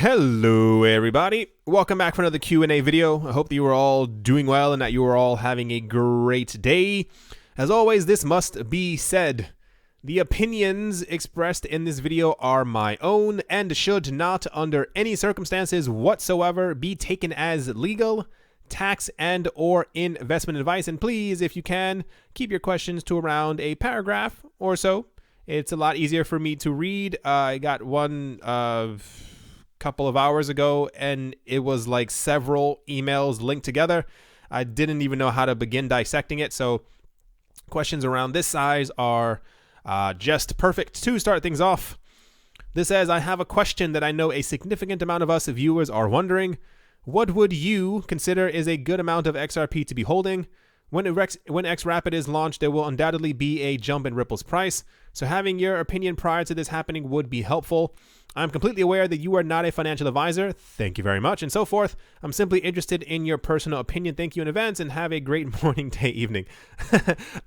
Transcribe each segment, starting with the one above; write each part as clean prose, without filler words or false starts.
Hello everybody, welcome back for another Q&A video. I hope that you are all doing well and that you are all having a great day. As always, this must be said. The opinions expressed in this video are my own and should not under any circumstances whatsoever be taken as legal, tax and or investment advice. And please, if you can, keep your questions to around a paragraph or so. It's a lot easier for me to read. I got one couple of hours ago and it was like several emails linked together. I didn't even know how to begin dissecting it. So questions around this size are just perfect to start things off. This says, I have a question that I know a significant amount of us viewers are wondering. What would you consider is a good amount of XRP to be holding? When XRapid is launched, there will undoubtedly be a jump in Ripple's price. So having your opinion prior to this happening would be helpful. I'm completely aware that you are not a financial advisor. Thank you very much, and so forth. I'm simply interested in your personal opinion. Thank you in advance, and have a great morning, day, evening.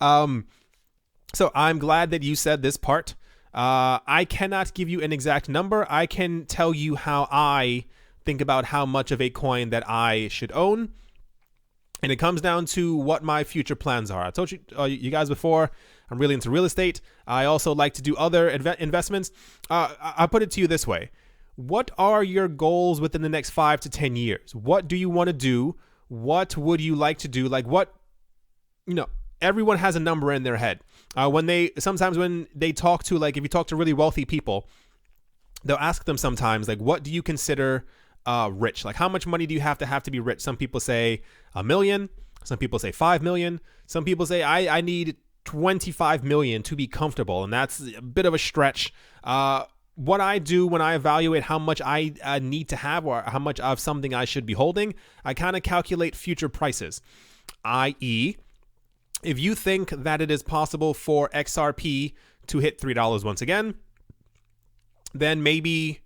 So I'm glad that you said this part. I cannot give you an exact number. I can tell you how I think about how much of a coin that I should own. And it comes down to what my future plans are. I told you guys before, I'm really into real estate. I also like to do other investments. I'll put it to you this way. What are your goals within the next 5 to 10 years? What do you want to do? What would you like to do? Like what, everyone has a number in their head. Sometimes when they talk to, like if you talk to really wealthy people, they'll ask them sometimes, like, what do you consider rich? Like how much money do you have to be rich? Some people say $1 million. Some people say 5 million. Some people say I need 25 million to be comfortable. And that's a bit of a stretch. What I do when I evaluate how much I need to have or how much of something I should be holding, I kind of calculate future prices, i.e. if you think that it is possible for XRP to hit $3 once again, then maybe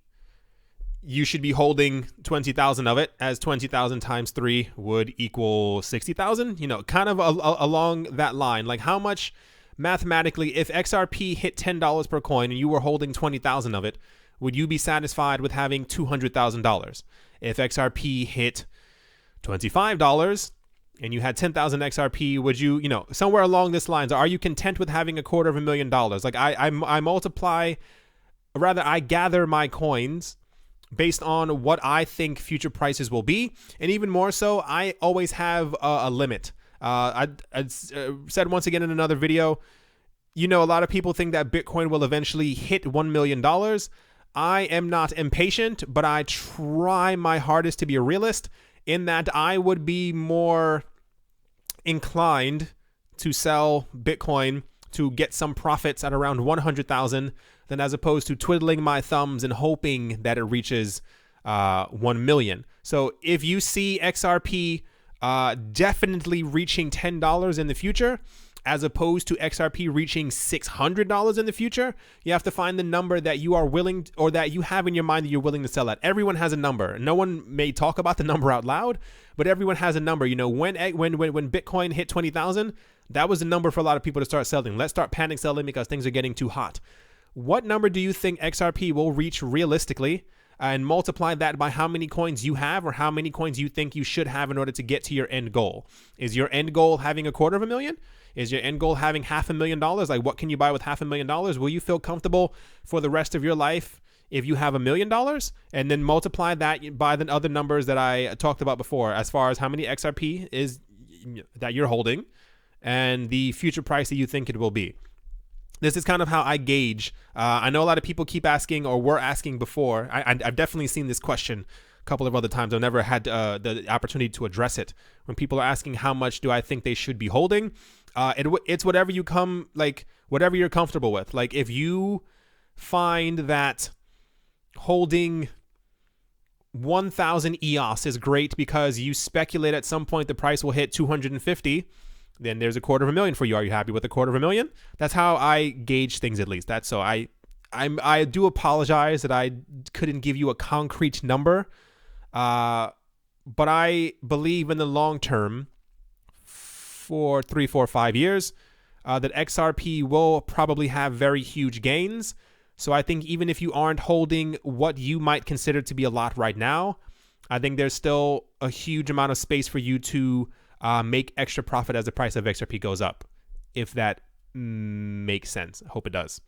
you should be holding 20,000 of it, as 20,000 times 3 would equal 60,000, kind of along that line. Like how much mathematically, if XRP hit $10 per coin and you were holding 20,000 of it, would you be satisfied with having $200,000? If XRP hit $25 and you had 10,000 XRP, would you, somewhere along this lines, are you content with having $250,000? Like I gather my coins based on what I think future prices will be. And even more so, I always have a limit. I said once again in another video, a lot of people think that Bitcoin will eventually hit $1 million. I am not impatient, but I try my hardest to be a realist in that I would be more inclined to sell Bitcoin to get some profits at around 100,000 than as opposed to twiddling my thumbs and hoping that it reaches 1 million. So if you see XRP definitely reaching $10 in the future, as opposed to XRP reaching $600 in the future, you have to find the number that you are willing or that you have in your mind that you're willing to sell at. Everyone has a number. No one may talk about the number out loud, but everyone has a number. When Bitcoin hit 20,000, that was the number for a lot of people to start selling. Let's start panic selling because things are getting too hot. What number do you think XRP will reach realistically, and multiply that by how many coins you have or how many coins you think you should have in order to get to your end goal? Is your end goal having $250,000? Is your end goal having $500,000? Like what can you buy with $500,000? Will you feel comfortable for the rest of your life if you have $1 million? And then multiply that by the other numbers that I talked about before, as far as how many XRP is that you're holding and the future price that you think it will be. This is kind of how I gauge. I know a lot of people keep asking or were asking before. I've definitely seen this question a couple of other times. I've never had the opportunity to address it. When people are asking how much do I think they should be holding, it's whatever whatever you're comfortable with. Like if you find that holding 1,000 EOS is great because you speculate at some point the price will hit 250, then there's $250,000 for you. Are you happy with $250,000? That's how I gauge things, at least. That's so I do apologize that I couldn't give you a concrete number, but I believe in the long term, for 3, 4, 5 years, that XRP will probably have very huge gains. So I think even if you aren't holding what you might consider to be a lot right now, I think there's still a huge amount of space for you to make extra profit as the price of XRP goes up, if that makes sense. I hope it does.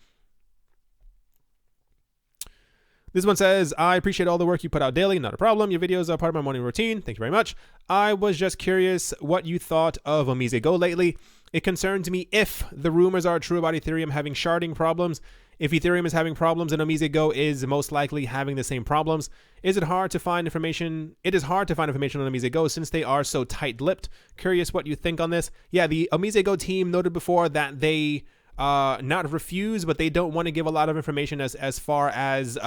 This one says, I appreciate all the work you put out daily. Not a problem. Your videos are part of my morning routine. Thank you very much. I was just curious what you thought of OmiseGo lately. It concerns me if the rumors are true about Ethereum having sharding problems. If Ethereum is having problems and OmiseGo is most likely having the same problems, is it hard to find information? It is hard to find information on OmiseGo since they are so tight-lipped. Curious what you think on this. Yeah, the OmiseGo team noted before that they not refuse, but they don't want to give a lot of information as far as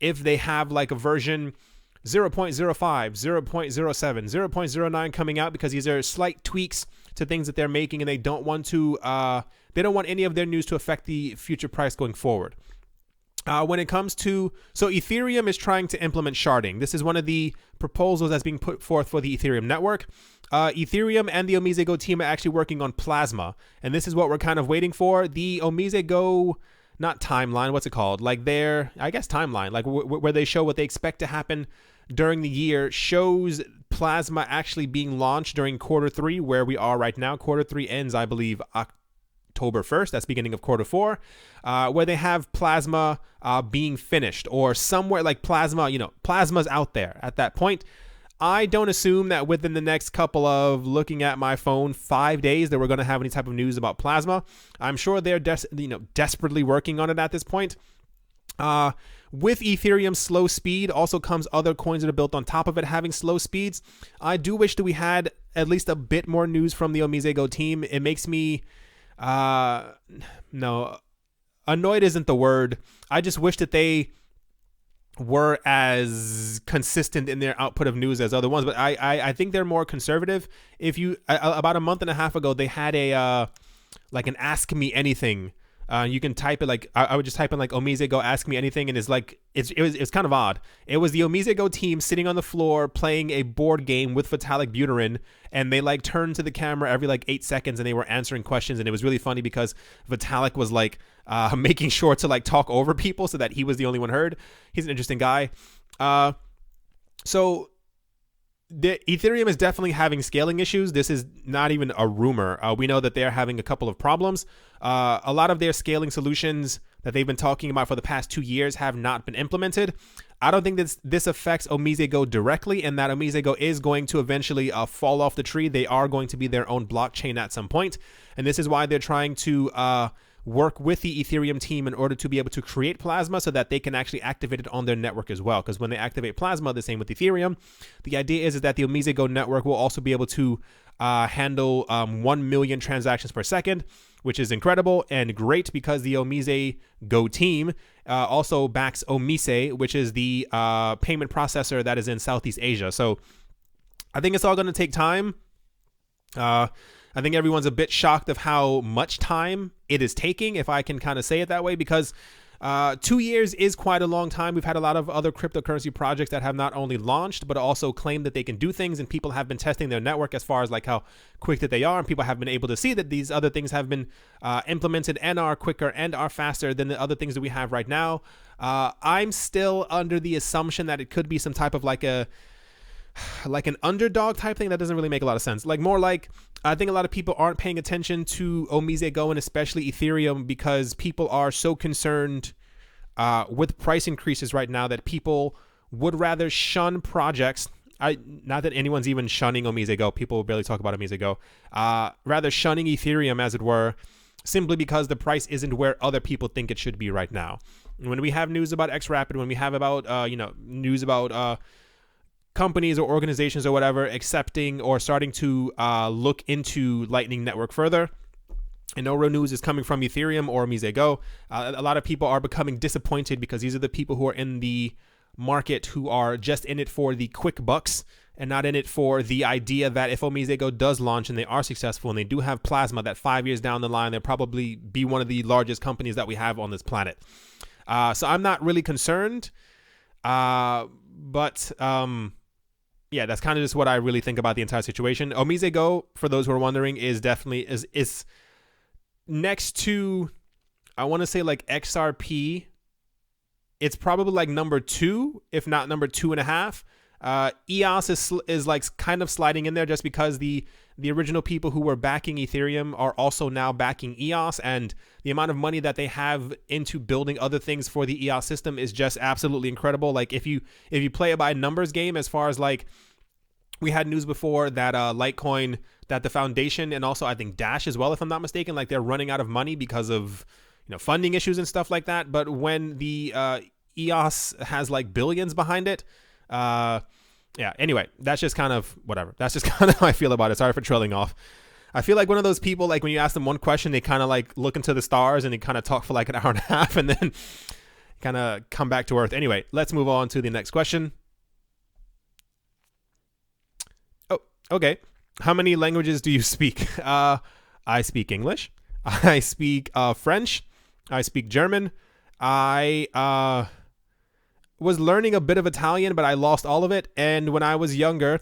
if they have like a version 0.05, 0.07, 0.09 coming out, because these are slight tweaks to things that they're making, and they don't want to they don't want any of their news to affect the future price going forward. When it comes to, so Ethereum is trying to implement sharding. This is one of the proposals that's being put forth for the Ethereum network. Ethereum and the OmiseGo team are actually working on Plasma, and this is what we're kind of waiting for. The OmiseGo, not timeline, what's it called? Like their, I guess timeline, like where they show what they expect to happen during the year, shows Plasma actually being launched during Q3, where we are right now. Q3 ends, I believe, October 1st. That's beginning of Q4, where they have Plasma being finished, or somewhere like Plasma, you know, Plasma's out there at that point. I don't assume that within the next couple of, looking at my phone, 5 days, that we're going to have any type of news about Plasma. I'm sure they're desperately working on it at this point. With Ethereum's slow speed also comes other coins that are built on top of it having slow speeds. I do wish that we had at least a bit more news from the OmiseGo team. It makes me, no, annoyed isn't the word. I just wish that they were as consistent in their output of news as other ones, but I think they're more conservative. If you, about a month and a half ago, they had a like an Ask Me Anything. You can type it like, I would just type in like OmiseGo Ask Me Anything, and it's like, it's kind of odd. It was the OmiseGo team sitting on the floor playing a board game with Vitalik Buterin, and they like turned to the camera every like 8 seconds and they were answering questions, and it was really funny because Vitalik was like making sure to like talk over people so that he was the only one heard. He's an interesting guy. So the Ethereum is definitely having scaling issues. This is not even a rumor. We know that they're having a couple of problems. A lot of their scaling solutions that they've been talking about for the past 2 years have not been implemented. I don't think this affects OmiseGo directly, and that OmiseGo is going to eventually fall off the tree. They are going to be their own blockchain at some point, and this is why they're trying to work with the Ethereum team in order to be able to create Plasma so that they can actually activate it on their network as well. Because when they activate Plasma, the same with Ethereum, the idea is that the OmiseGo network will also be able to handle 1 million transactions per second, which is incredible and great because the OmiseGo team also backs Omise, which is the payment processor that is in Southeast Asia. So I think it's all going to take time. I think everyone's a bit shocked of how much time it is taking, if I can kind of say it that way, because 2 years is quite a long time. We've had a lot of other cryptocurrency projects that have not only launched, but also claimed that they can do things, and people have been testing their network as far as like how quick that they are, and people have been able to see that these other things have been implemented and are quicker and are faster than the other things that we have right now. I'm still under the assumption that it could be some type of like an underdog type thing. That doesn't really make a lot of sense. Like more like, I think a lot of people aren't paying attention to OmiseGo and especially Ethereum because people are so concerned with price increases right now that people would rather shun projects. Not that anyone's even shunning OmiseGo. People barely talk about OmiseGo. Rather shunning Ethereum, as it were, simply because the price isn't where other people think it should be right now. When we have news about XRP, when we have about news about companies or organizations or whatever accepting or starting to look into Lightning Network further, and no real news is coming from Ethereum or OmiseGo, a lot of people are becoming disappointed because these are the people who are in the market who are just in it for the quick bucks and not in it for the idea that if OmiseGo does launch and they are successful and they do have Plasma, that 5 years down the line they'll probably be one of the largest companies that we have on this planet. So I'm not really concerned, but yeah, that's kind of just what I really think about the entire situation. OmiseGo, for those who are wondering, is definitely is next to I want to say like XRP. It's probably like number 2, if not number 2.5. EOS is like kind of sliding in there just because the original people who were backing Ethereum are also now backing EOS, and the amount of money that they have into building other things for the EOS system is just absolutely incredible. Like if you play it by numbers game, as far as like, we had news before that Litecoin, that the foundation, and also I think Dash as well, if I'm not mistaken, like they're running out of money because of funding issues and stuff like that. But when the EOS has like billions behind it, yeah, anyway, that's just kind of whatever. That's just kind of how I feel about it. Sorry for trailing off. I feel like one of those people, like when you ask them one question, they kind of like look into the stars and they kind of talk for like an hour and a half and then kind of come back to earth. Anyway, let's move on to the next question. Oh, okay. How many languages do you speak? I speak English. I speak French. I speak German. I was learning a bit of Italian, but I lost all of it. And when I was younger,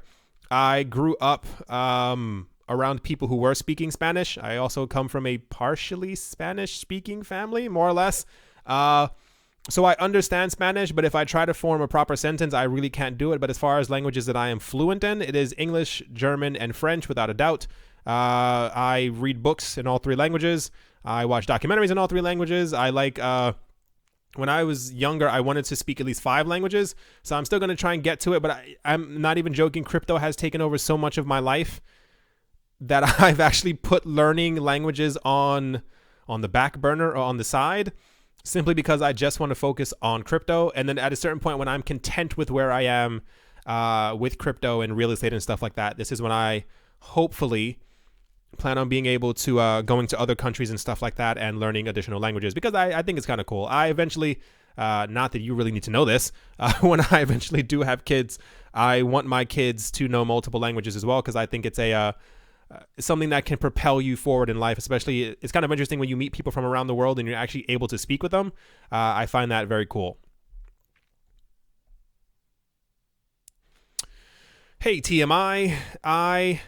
I grew up around people who were speaking Spanish. I also come from a partially Spanish-speaking family, more or less. So I understand Spanish, but if I try to form a proper sentence, I really can't do it. But as far as languages that I am fluent in, it is English, German, and French, without a doubt. I read books in all 3 languages. I watch documentaries in all 3 languages. I like... when I was younger, I wanted to speak at least 5 languages. So I'm still going to try and get to it. But I'm not even joking. Crypto has taken over so much of my life that I've actually put learning languages on the back burner or on the side, simply because I just want to focus on crypto. And then at a certain point when I'm content with where I am with crypto and real estate and stuff like that, this is when I hopefully plan on being able to going to other countries and stuff like that and learning additional languages, because I think it's kind of cool. I eventually, not that you really need to know this, when I eventually do have kids, I want my kids to know multiple languages as well, because I think it's something that can propel you forward in life. Especially, it's kind of interesting when you meet people from around the world and you're actually able to speak with them. I find that very cool. Hey, TMI,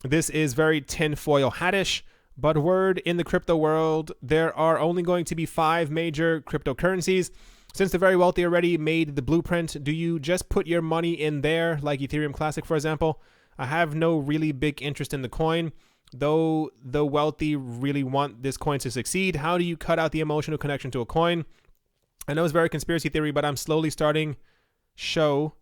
this is very tinfoil hattish, but word in the crypto world, there are only going to be 5 major cryptocurrencies. Since the very wealthy already made the blueprint, do you just put your money in there, like Ethereum Classic, for example? I have no really big interest in the coin, though the wealthy really want this coin to succeed. How do you cut out the emotional connection to a coin? I know it's very conspiracy theory, but I'm slowly starting show.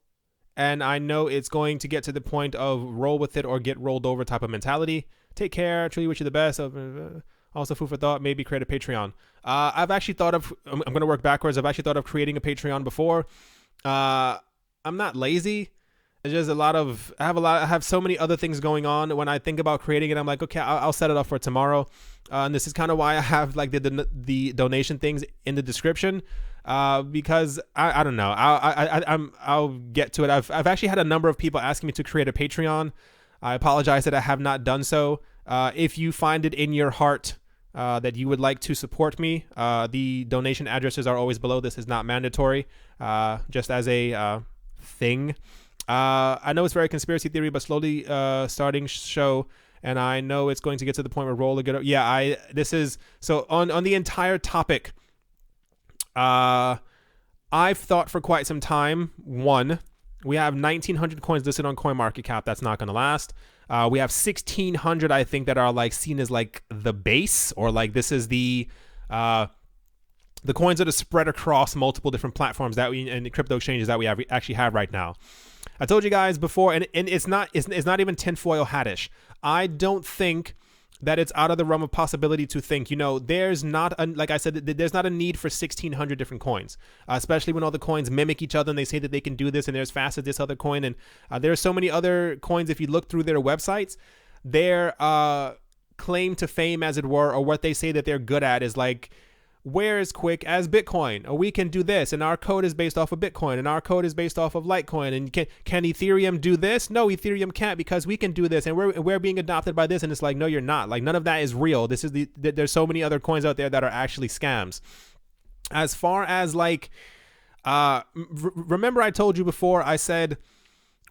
And I know it's going to get to the point of roll with it or get rolled over type of mentality. Take care. Truly wish you the best. Also, food for thought, maybe create a Patreon. I've actually thought of, I'm going to work backwards. I've actually thought of creating a Patreon before. I'm not lazy. It's just I have so many other things going on. When I think about creating it, I'm like, okay, I'll set it up for tomorrow. And this is kind of why I have like the donation things in the description. Because I don't know. I'll get to it. I've actually had a number of people asking me to create a Patreon. I apologize that I have not done so. If you find it in your heart that you would like to support me, the donation addresses are always below. This is not mandatory, just as a thing. I know it's very conspiracy theory, but slowly starting show. And I know it's going to get to the point where roll again. Yeah, this is so on the entire topic. I've thought for quite some time. One, we have 1,900 coins listed on CoinMarketCap. That's not going to last. We have 1,600, I think, that are like seen as like the base, or like this is the coins that are spread across multiple different platforms that we and the crypto exchanges that we actually have right now. I told you guys before, and it's not even tinfoil hattish. I don't think that it's out of the realm of possibility to think, there's not, like I said, there's not a need for 1,600 different coins, especially when all the coins mimic each other and they say that they can do this and they're as fast as this other coin. And there are so many other coins. If you look through their websites, their claim to fame, as it were, or what they say that they're good at is like, we're as quick as Bitcoin, or we can do this, and our code is based off of Bitcoin, and our code is based off of Litecoin. And can Ethereum do this? No, Ethereum can't, because we can do this, and we're being adopted by this. And it's like, no, you're not. Like, none of that is real. This is there's so many other coins out there that are actually scams. As far as like, remember I told you before, I said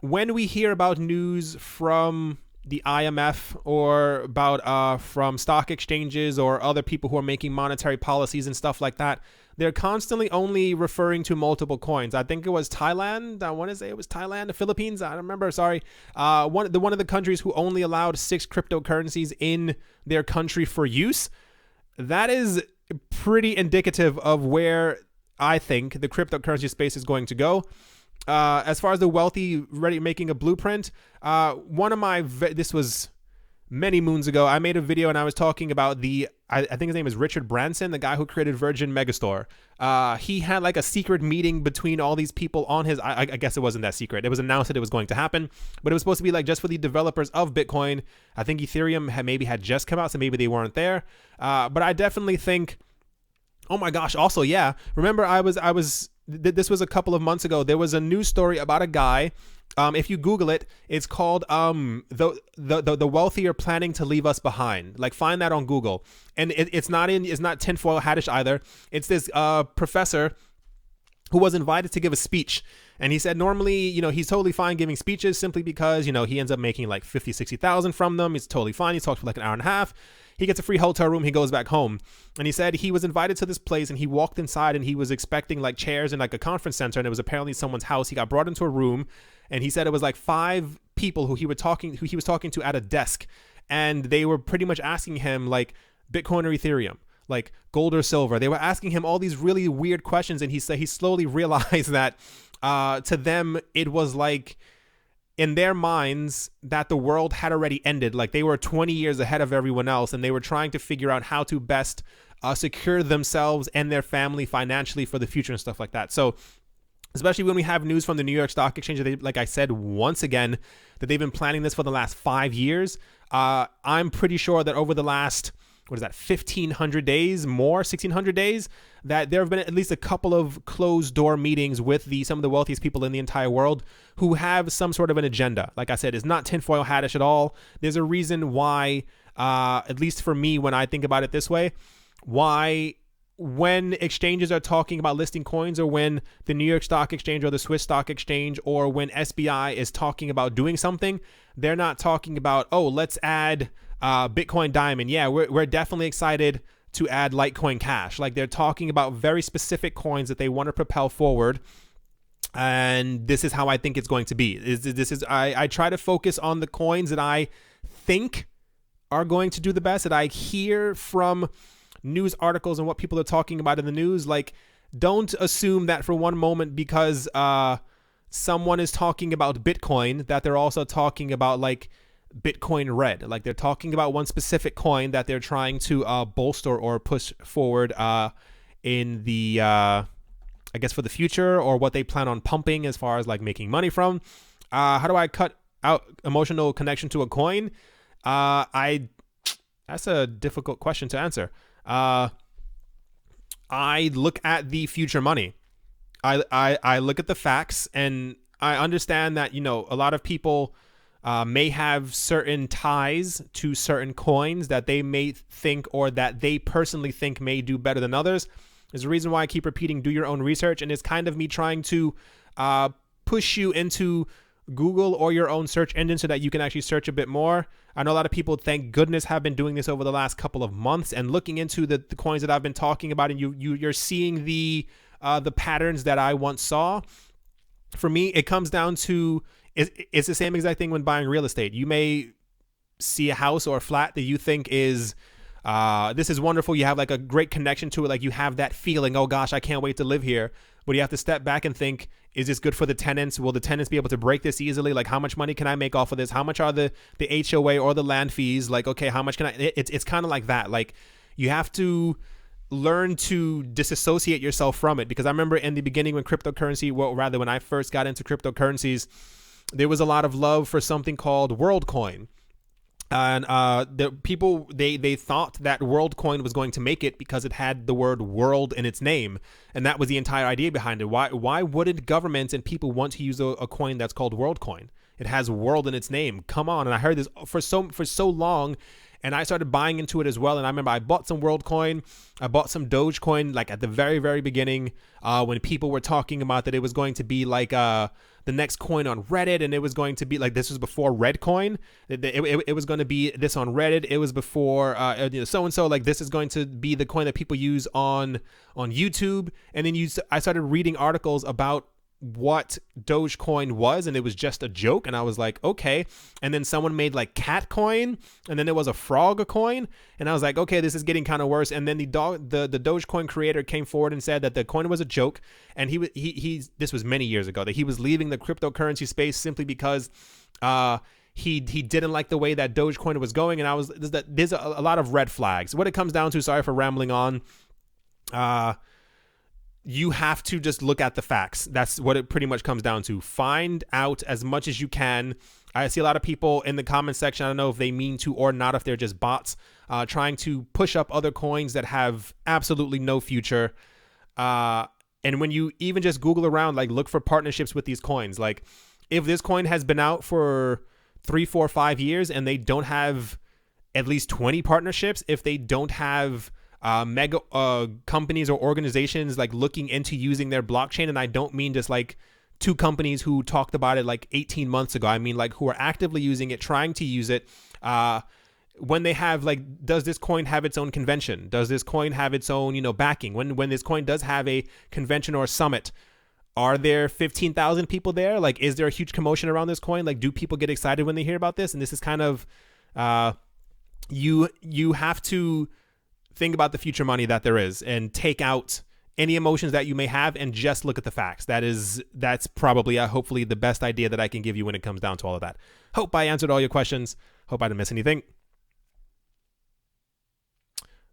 when we hear about news from the IMF or about from stock exchanges or other people who are making monetary policies and stuff like that, they're constantly only referring to multiple coins. I think it was Thailand. I want to say it was Thailand, the Philippines. I don't remember. Sorry. One of the countries who only allowed 6 cryptocurrencies in their country for use. That is pretty indicative of where I think the cryptocurrency space is going to go. As far as the wealthy making a blueprint, this was many moons ago. I made a video and I was talking about I think his name is Richard Branson, the guy who created Virgin Megastore. He had like a secret meeting between all these people on his, I guess it wasn't that secret. It was announced that it was going to happen, but it was supposed to be like just for the developers of Bitcoin. I think Ethereum had just come out, so maybe they weren't there. But I definitely think, oh my gosh, also, yeah, remember this was a couple of months ago. There was a news story about a guy. If you Google it, it's called the wealthy are planning to leave us behind. Like, find that on Google. And it's not tinfoil hatish either. It's this professor who was invited to give a speech. And he said normally, he's totally fine giving speeches simply because, he ends up making like 50, 60,000 from them. It's totally fine. He talks for like an hour and a half. He gets a free hotel room. He goes back home. And he said he was invited to this place and he walked inside and he was expecting like chairs in like a conference center. And it was apparently someone's house. He got brought into a room and he said it was like 5 people who he was talking to at a desk. And they were pretty much asking him like Bitcoin or Ethereum, like gold or silver. They were asking him all these really weird questions. And he said he slowly realized that to them, it was like, in their minds, that the world had already ended. Like they were 20 years ahead of everyone else, and they were trying to figure out how to best secure themselves and their family financially for the future and stuff like that. So especially when we have news from the New York Stock Exchange, they, like I said, once again, that they've been planning this for the last 5 years. I'm pretty sure that over the last, 1,500 days, 1,600 days, that there have been at least a couple of closed door meetings with some of the wealthiest people in the entire world who have some sort of an agenda. Like I said, it's not tinfoil hatish at all. There's a reason why, at least for me, when I think about it this way, why when exchanges are talking about listing coins, or when the New York Stock Exchange or the Swiss Stock Exchange, or when SBI is talking about doing something, they're not talking about, oh, let's add Bitcoin Diamond. Yeah, we're definitely excited to add Litecoin Cash. Like, they're talking about very specific coins that they want to propel forward. And this is how I think it's going to be. I try to focus on the coins that I think are going to do the best, that I hear from news articles and what people are talking about in the news. Like, don't assume that for one moment because someone is talking about Bitcoin that they're also talking about like Bitcoin Red. Like, they're talking about one specific coin that they're trying to bolster or push forward in the I guess for the future, or what they plan on pumping as far as like making money from. How do I cut out emotional connection to a coin? That's a difficult question to answer. I look at the future money. I look at the facts, and I understand that, a lot of people may have certain ties to certain coins that they may think, or that they personally think may do better than others. There's a reason why I keep repeating, do your own research. And it's kind of me trying to push you into Google or your own search engine so that you can actually search a bit more. I know a lot of people, thank goodness, have been doing this over the last couple of months and looking into the coins that I've been talking about, and you're seeing the patterns that I once saw. For me, it comes down to, it's the same exact thing when buying real estate. You may see a house or a flat that you think is this is wonderful. You have like a great connection to it. Like, you have that feeling, oh gosh, I can't wait to live here. But you have to step back and think, is this good for the tenants? Will the tenants be able to break this easily? Like, how much money can I make off of this? How much are the HOA or the land fees? Like, okay, how much can I, it's kind of like that. Like, you have to learn to disassociate yourself from it. Because I remember in the beginning when when I first got into cryptocurrencies, there was a lot of love for something called WorldCoin. And the people, they thought that WorldCoin was going to make it because it had the word world in its name. And that was the entire idea behind it. Why wouldn't governments and people want to use a coin that's called WorldCoin? It has world in its name. Come on. And I heard this for so long, and I started buying into it as well. And I remember I bought some WorldCoin. I bought some Dogecoin, like at the very, very beginning, when people were talking about that it was going to be like the the next coin on Reddit, and it was going to be like, this was before Redcoin. It was going to be this on Reddit. It was before so and so. Like, this is going to be the coin that people use on YouTube. And then I started reading articles about what Dogecoin was, and it was just a joke, and I was like, okay. And then someone made like cat coin, and then there was a frog coin, and I was like, okay, this is getting kind of worse. And then the Dogecoin creator came forward and said that the coin was a joke, and he this was many years ago, that he was leaving the cryptocurrency space simply because he didn't like the way that Dogecoin was going. And there's a lot of red flags. What it comes down to, sorry for rambling on, you have to just look at the facts. That's what it pretty much comes down to. Find out as much as you can. I see a lot of people in the comment section, I don't know if they mean to or not, if they're just bots, trying to push up other coins that have absolutely no future. And when you even just Google around, like, look for partnerships with these coins. Like, if this coin has been out for 3, 4, 5 years and they don't have at least 20 partnerships, if they don't have mega companies or organizations like looking into using their blockchain, and I don't mean just like 2 companies who talked about it like 18 months ago. I mean like who are actively using it, trying to use it. When they have like, does this coin have its own convention? Does this coin have its own, backing? When this coin does have a convention or a summit, are there 15,000 people there? Like, is there a huge commotion around this coin? Like, do people get excited when they hear about this? And this is kind of, you have to think about the future money that there is and take out any emotions that you may have and just look at the facts. That's probably hopefully the best idea that I can give you when it comes down to all of that. Hope I answered all your questions. Hope I didn't miss anything.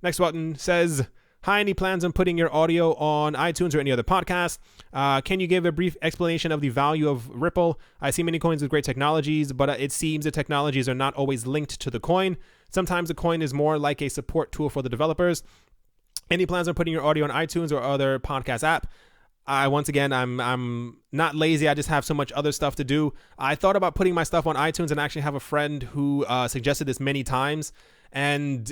Next button says, hi, any plans on putting your audio on iTunes or any other podcast? Can you give a brief explanation of the value of Ripple? I see many coins with great technologies, but it seems the technologies are not always linked to the coin. Sometimes the coin is more like a support tool for the developers. Any plans on putting your audio on iTunes or other podcast app? Once again, I'm not lazy. I just have so much other stuff to do. I thought about putting my stuff on iTunes, and actually have a friend who suggested this many times. And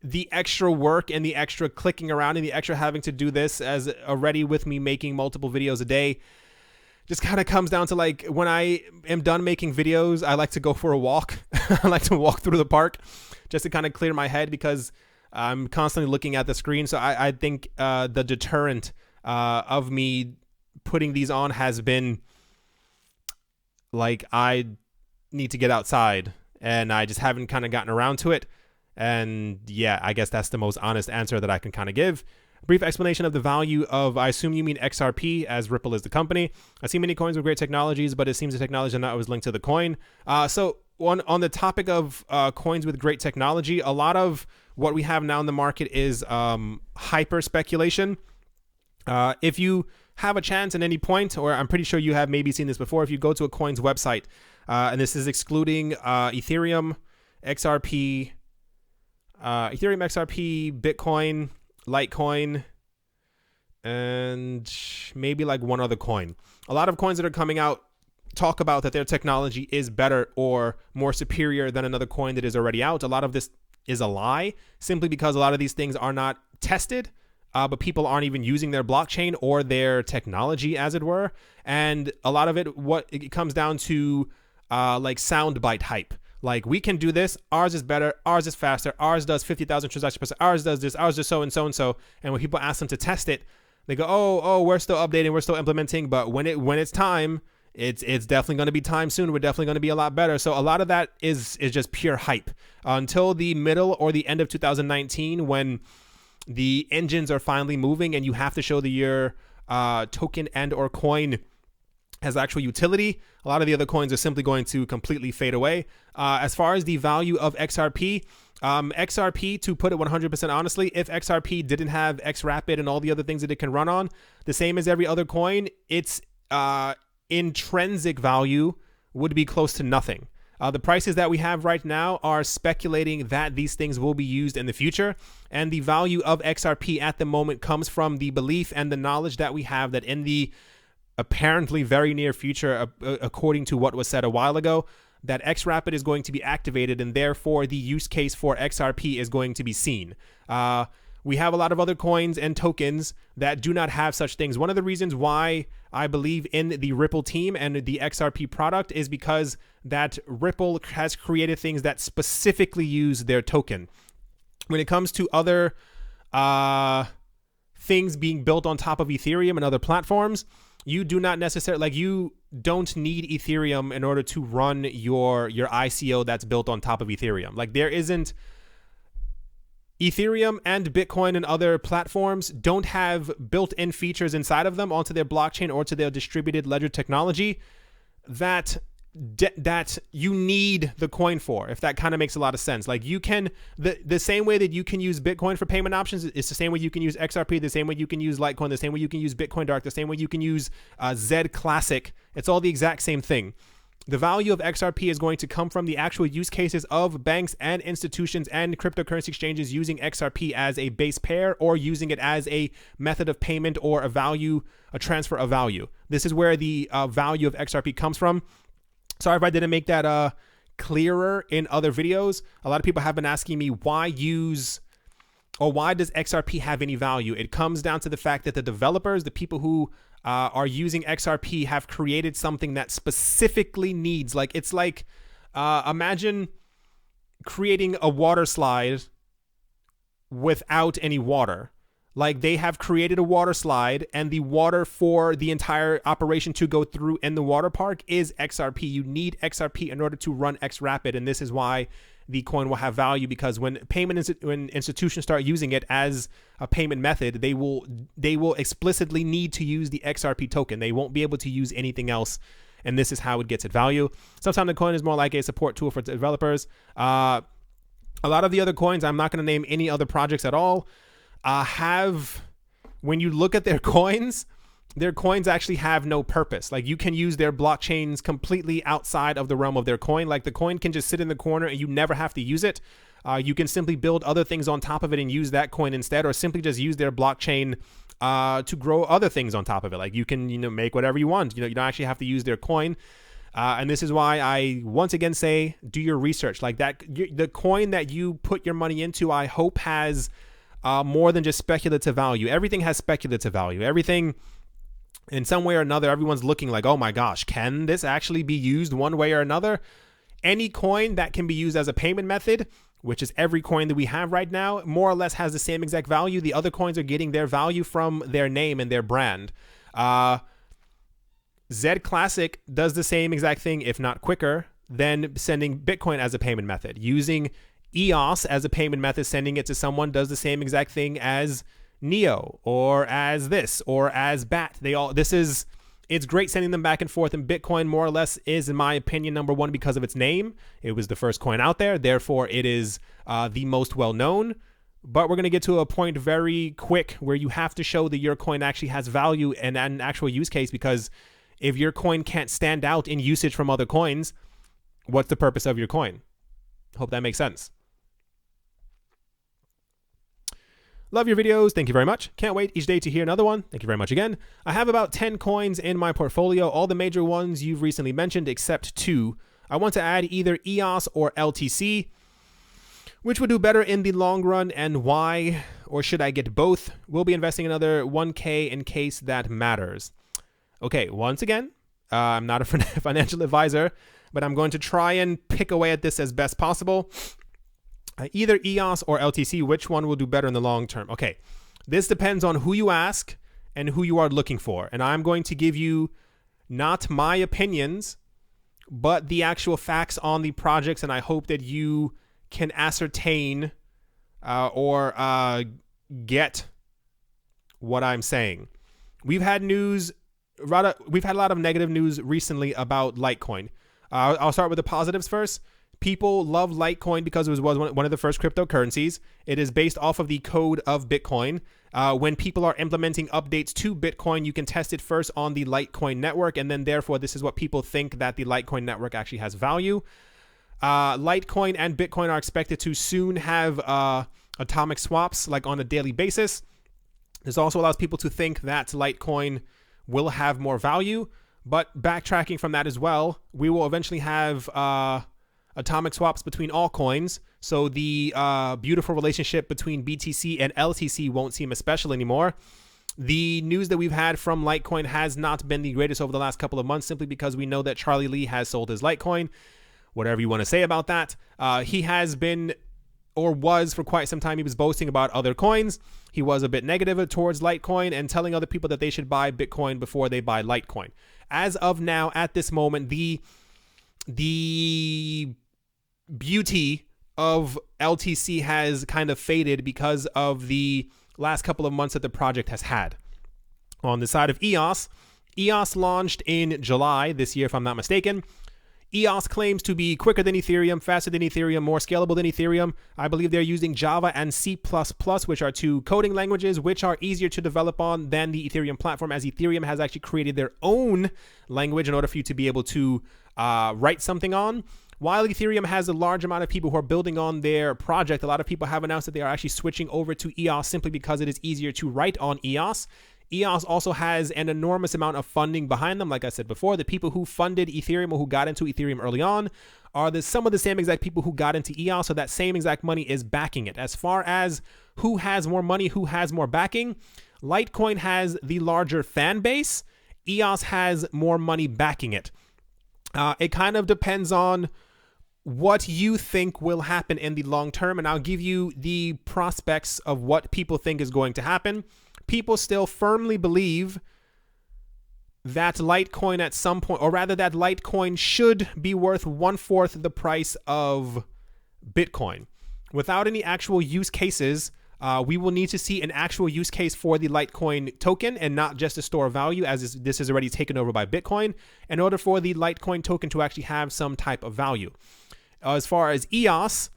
the extra work and the extra clicking around and the extra having to do this, as already with me making multiple videos a day, just kind of comes down to, like, when I am done making videos, I like to go for a walk. I like to walk through the park just to kind of clear my head, because I'm constantly looking at the screen. So I think the deterrent of me putting these on has been, like, I need to get outside, and I just haven't kind of gotten around to it. And yeah, I guess that's the most honest answer that I can kind of give. Brief explanation of the value of, I assume you mean XRP, as Ripple is the company. I see many coins with great technologies, but it seems the technology are not always linked to the coin. So on the topic of coins with great technology, a lot of what we have now in the market is hyper speculation. If you have a chance at any point, or I'm pretty sure you have maybe seen this before, if you go to a coin's website, and this is excluding Ethereum, XRP, Bitcoin, Litecoin, and maybe like one other coin. A lot of coins that are coming out talk about that their technology is better or more superior than another coin that is already out. A lot of this is a lie, simply because a lot of these things are not tested, but people aren't even using their blockchain or their technology, as it were. And a lot of it comes down to like soundbite hype. Like, we can do this, ours is better, ours is faster, ours does 50,000 transactions per second, ours does this, ours does so and so and so. And when people ask them to test it, they go, oh, we're still updating, we're still implementing, but when it's time, it's definitely going to be time soon. We're definitely going to be a lot better. So a lot of that is just pure hype until the middle or the end of 2019, when the engines are finally moving and you have to show that your token and or coin has actual utility. A lot of the other coins are simply going to completely fade away. As far as the value of XRP, to put it 100% honestly, if XRP didn't have XRapid and all the other things that it can run on, the same as every other coin, its intrinsic value would be close to nothing. The prices that we have right now are speculating that these things will be used in the future. And the value of XRP at the moment comes from the belief and the knowledge that we have that in the apparently very near future, according to what was said a while ago, that XRapid is going to be activated, and therefore the use case for XRP is going to be seen. we have a lot of other coins and tokens that do not have such things. One of the reasons why I believe in the Ripple team and the XRP product is because that Ripple has created things that specifically use their token. When it comes to other things being built on top of Ethereum and other platforms, you do not necessarily, like, you don't need Ethereum in order to run your ICO that's built on top of Ethereum. Like, there isn't, Ethereum and Bitcoin and other platforms don't have built-in features inside of them onto their blockchain or to their distributed ledger technology that you need the coin for, if that kind of makes a lot of sense. Like, you can, the same way that you can use Bitcoin for payment options, it's the same way you can use XRP, the same way you can use Litecoin, the same way you can use Bitcoin Dark, the same way you can use Z Classic. It's all the exact same thing. The value of XRP is going to come from the actual use cases of banks and institutions and cryptocurrency exchanges using XRP as a base pair or using it as a method of payment or a transfer of value. This is where the value of XRP comes from. Sorry if I didn't make that clearer in other videos. A lot of people have been asking me why does XRP have any value? It comes down to the fact that the developers, the people who are using XRP, have created something that specifically needs, like, it's like, imagine creating a water slide without any water. Like, they have created a water slide, and the water for the entire operation to go through in the water park is XRP. You need XRP in order to run XRapid, and this is why the coin will have value, because when institutions start using it as a payment method, they will explicitly need to use the XRP token. They won't be able to use anything else, and this is how it gets its value. Sometimes the coin is more like a support tool for developers. A lot of the other coins, I'm not going to name any other projects at all, when you look at their coins actually have no purpose. Like, you can use their blockchains completely outside of the realm of their coin. Like, the coin can just sit in the corner and you never have to use it. You can simply build other things on top of it and use that coin instead, or simply just use their blockchain to grow other things on top of it. Like, you can, make whatever you want. You don't actually have to use their coin. And this is why I once again say, do your research. Like, the coin that you put your money into, I hope has more than just speculative value. Everything has speculative value. Everything, in some way or another, everyone's looking like, oh my gosh, can this actually be used one way or another? Any coin that can be used as a payment method, which is every coin that we have right now, more or less has the same exact value. The other coins are getting their value from their name and their brand. Z Classic does the same exact thing, if not quicker, than sending Bitcoin as a payment method. Using EOS as a payment method, sending it to someone, does the same exact thing as Neo or as this or as BAT. It's great sending them back and forth, and Bitcoin more or less is, in my opinion, number one because of its name. It was the first coin out there, therefore it is the most well known. But we're going to get to a point very quick where you have to show that your coin actually has value and an actual use case, because if your coin can't stand out in usage from other coins, what's the purpose of your coin? Hope that makes sense. Love your videos. Thank you very much. Can't wait each day to hear another one. Thank you very much again. I have about 10 coins in my portfolio, all the major ones you've recently mentioned except 2. I want to add either EOS or LTC. Which would do better in the long run and why? Or should I get both? We'll be investing another 1K in case that matters. Okay, once again, I'm not a financial advisor, but I'm going to try and pick away at this as best possible. Either EOS or LTC, which one will do better in the long term? Okay, this depends on who you ask and who you are looking for. And I'm going to give you not my opinions, but the actual facts on the projects. And I hope that you can ascertain or get what I'm saying. We've had a lot of negative news recently about Litecoin. I'll start with the positives first. People love Litecoin because it was one of the first cryptocurrencies. It is based off of the code of Bitcoin. When people are implementing updates to Bitcoin, you can test it first on the Litecoin network, and then therefore this is what people think, that the Litecoin network actually has value. Litecoin and Bitcoin are expected to soon have atomic swaps, like on a daily basis. This also allows people to think that Litecoin will have more value, but backtracking from that as well, we will eventually have atomic swaps between all coins. So the beautiful relationship between BTC and LTC won't seem as special anymore. The news that we've had from Litecoin has not been the greatest over the last couple of months, simply because we know that Charlie Lee has sold his Litecoin. Whatever you want to say about that. He has been, or was for quite some time, he was boasting about other coins. He was a bit negative towards Litecoin and telling other people that they should buy Bitcoin before they buy Litecoin. As of now, at this moment, the beauty of LTC has kind of faded because of the last couple of months that the project has had. On the side of EOS, EOS launched in July this year, if I'm not mistaken. EOS claims to be quicker than Ethereum, faster than Ethereum, more scalable than Ethereum. I believe they're using Java and C++, which are two coding languages, which are easier to develop on than the Ethereum platform, as Ethereum has actually created their own language in order for you to be able to write something on. While Ethereum has a large amount of people who are building on their project, a lot of people have announced that they are actually switching over to EOS simply because it is easier to write on EOS. EOS also has an enormous amount of funding behind them. Like I said before, the people who funded Ethereum or who got into Ethereum early on are some of the same exact people who got into EOS, so that same exact money is backing it. As far as who has more money, who has more backing, Litecoin has the larger fan base. EOS has more money backing it. It kind of depends on what you think will happen in the long term, and I'll give you the prospects of what people think is going to happen. People still firmly believe that Litecoin at some point, or rather that Litecoin should be worth 1/4 the price of Bitcoin. Without any actual use cases, we will need to see an actual use case for the Litecoin token and not just a store of value, as this is already taken over by Bitcoin, in order for the Litecoin token to actually have some type of value. As far as EOS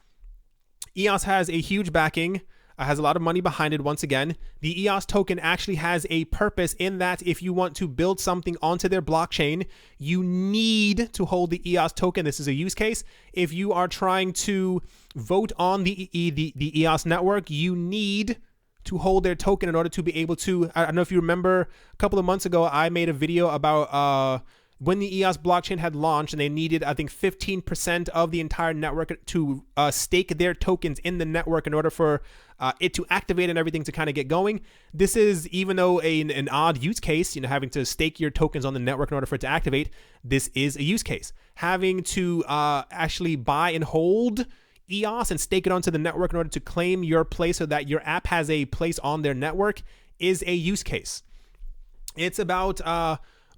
has a huge backing, has a lot of money behind it. Once again, the EOS token actually has a purpose in that if you want to build something onto their blockchain, you need to hold the EOS token. This is a use case. If you are trying to vote on the EOS network, you need to hold their token in order to be able to, I don't know if you remember, a couple of months ago, I made a video about when the EOS blockchain had launched and they needed, I think, 15% of the entire network to stake their tokens in the network in order for it to activate and everything to kind of get going. This is, even though an odd use case, having to stake your tokens on the network in order for it to activate, this is a use case. Having to actually buy and hold EOS and stake it onto the network in order to claim your place so that your app has a place on their network is a use case. It's about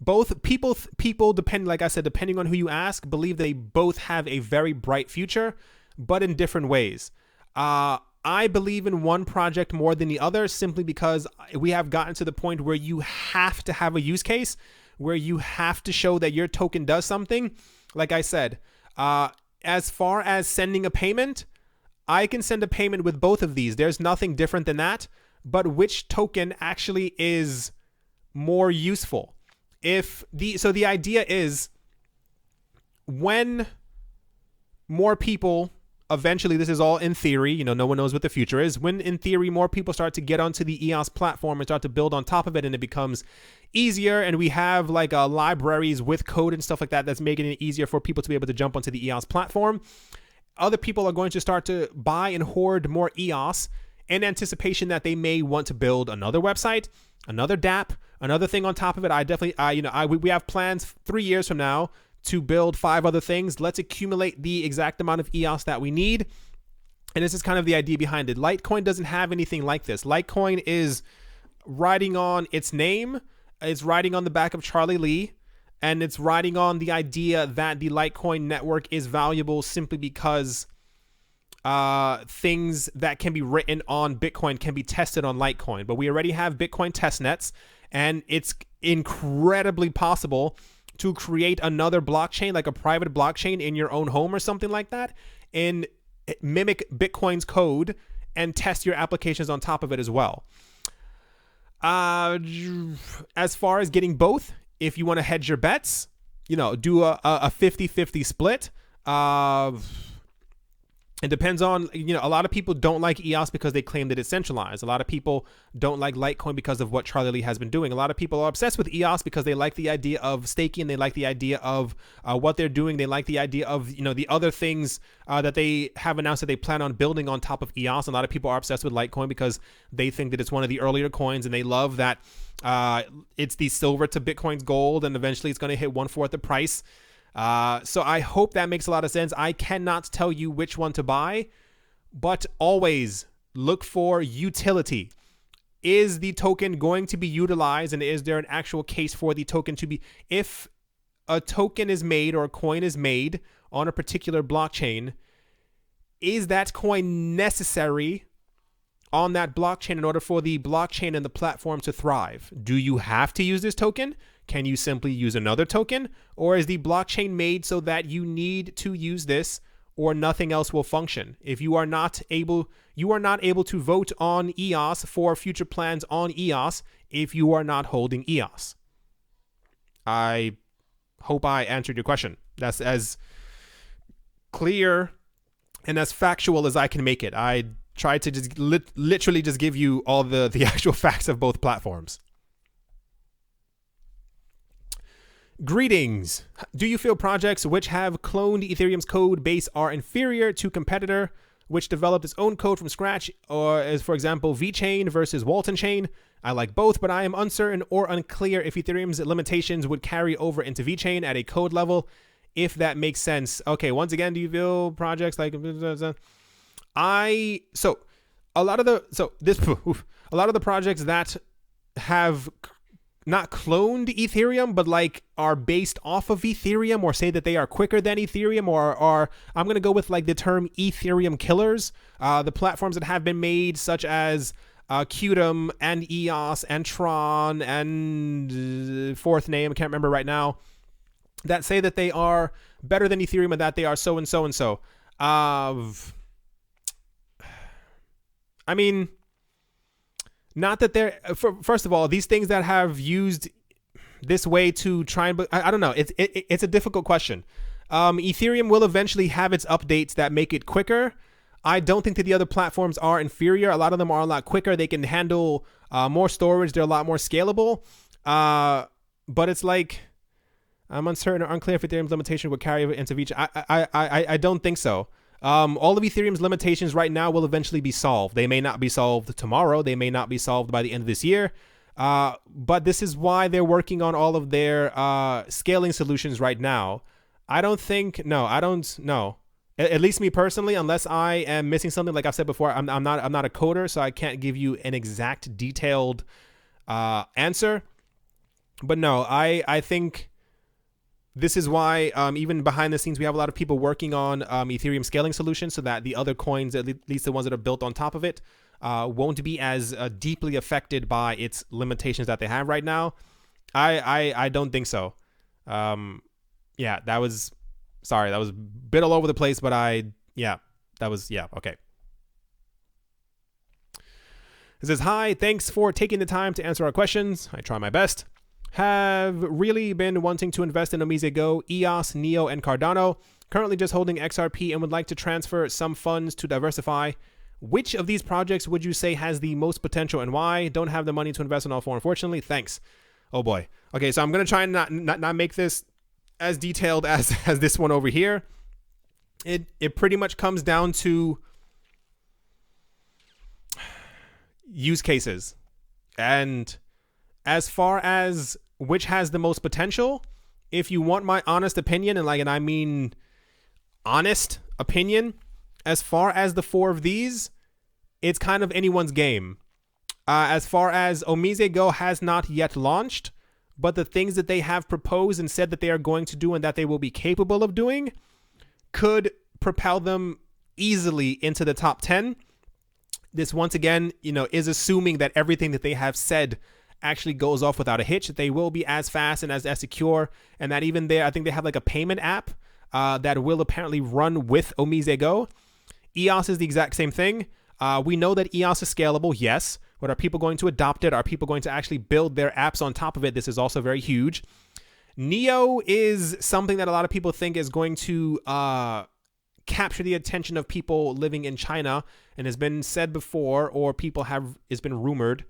both people depend, like I said, depending on who you ask, believe they both have a very bright future, but in different ways. I believe in one project more than the other simply because we have gotten to the point where you have to have a use case, where you have to show that your token does something. Like I said, as far as sending a payment, I can send a payment with both of these. There's nothing different than that, but which token actually is more useful? So the idea is, when more people, eventually, this is all in theory, no one knows what the future is. When in theory, more people start to get onto the EOS platform and start to build on top of it, and it becomes easier, and we have like libraries with code and stuff like that that's making it easier for people to be able to jump onto the EOS platform. Other people are going to start to buy and hoard more EOS in anticipation that they may want to build another website, another dApp, another thing on top of it. We have plans 3 years from now to build 5 other things. Let's accumulate the exact amount of EOS that we need. And this is kind of the idea behind it. Litecoin doesn't have anything like this. Litecoin is riding on its name. It's riding on the back of Charlie Lee. And it's riding on the idea that the Litecoin network is valuable simply because things that can be written on Bitcoin can be tested on Litecoin. But we already have Bitcoin testnets, and it's incredibly possible to create another blockchain, like a private blockchain in your own home or something like that, and mimic Bitcoin's code and test your applications on top of it as well. As far as getting both, if you want to hedge your bets, do a 50-50 split. It depends on, a lot of people don't like EOS because they claim that it's centralized. A lot of people don't like Litecoin because of what Charlie Lee has been doing. A lot of people are obsessed with EOS because they like the idea of staking. They like the idea of what they're doing. They like the idea of, the other things that they have announced that they plan on building on top of EOS. A lot of people are obsessed with Litecoin because they think that it's one of the earlier coins, and they love that it's the silver to Bitcoin's gold, and eventually it's going to hit 1/4 the price. So I hope that makes a lot of sense. I cannot tell you which one to buy, but always look for utility. Is the token going to be utilized, and is there an actual case for the token to be? If a token is made or a coin is made on a particular blockchain, is that coin necessary on that blockchain in order for the blockchain and the platform to thrive? Do you have to use this token? Can you simply use another token? Or is the blockchain made so that you need to use this or nothing else will function? If you are not able to vote on EOS for future plans on EOS if you are not holding EOS. I hope I answered your question. That's as clear and as factual as I can make it. I tried to just literally just give you all the actual facts of both platforms. Greetings. Do you feel projects which have cloned Ethereum's code base are inferior to competitor which developed its own code from scratch, or as for example VeChain versus Walton Chain? I like both, but I am uncertain or unclear if Ethereum's limitations would carry over into VeChain at a code level, if that makes sense. Okay, once again, do you feel projects like a lot of the projects that have not cloned Ethereum, but like are based off of Ethereum, or say that they are quicker than Ethereum, or are, I'm going to go with like the term Ethereum killers. The platforms that have been made, such as Qtum and EOS and Tron and fourth name, I can't remember right now, that say that they are better than Ethereum and that they are so and so and so. I mean, not that they're, first of all, these things that have used this way to try and, I don't know, it's a difficult question. Ethereum will eventually have its updates that make it quicker. I don't think that the other platforms are inferior. A lot of them are a lot quicker. They can handle more storage. They're a lot more scalable. But it's like, I'm uncertain or unclear if Ethereum's limitation would carry into VeChain. I don't think so. All of Ethereum's limitations right now will eventually be solved. They may not be solved tomorrow. They may not be solved by the end of this year. But this is why they're working on all of their scaling solutions right now. I don't know. At least me personally, unless I am missing something, like I've said before, I'm not a coder, so I can't give you an exact detailed answer. But no, I think this is why even behind the scenes, we have a lot of people working on Ethereum scaling solutions so that the other coins, at least the ones that are built on top of it, won't be as deeply affected by its limitations that they have right now. I don't think so. Yeah, that was a bit all over the place, but okay. It says, hi, thanks for taking the time to answer our questions. I try my best. Have really been wanting to invest in OmiseGo, EOS, Neo, and Cardano. Currently just holding XRP and would like to transfer some funds to diversify. Which of these projects would you say has the most potential and why? Don't have the money to invest in all four, unfortunately. Thanks. Oh boy. Okay, so I'm going to try and not make this as detailed as this one over here. It pretty much comes down to use cases. And as far as which has the most potential, if you want my honest opinion, and I mean honest opinion, as far as the four of these, it's kind of anyone's game. As far as OmiseGo has not yet launched, but the things that they have proposed and said that they are going to do and that they will be capable of doing could propel them easily into the top 10. This, once again, is assuming that everything that they have said actually goes off without a hitch, that they will be as fast and as secure, and that even there, I think they have like a payment app that will apparently run with OmiseGo. EOS is the exact same thing. We know that EOS is scalable, yes, but are people going to adopt it? Are people going to actually build their apps on top of it? This is also very huge. Neo is something that a lot of people think is going to capture the attention of people living in China. And has been said before, or it's been rumored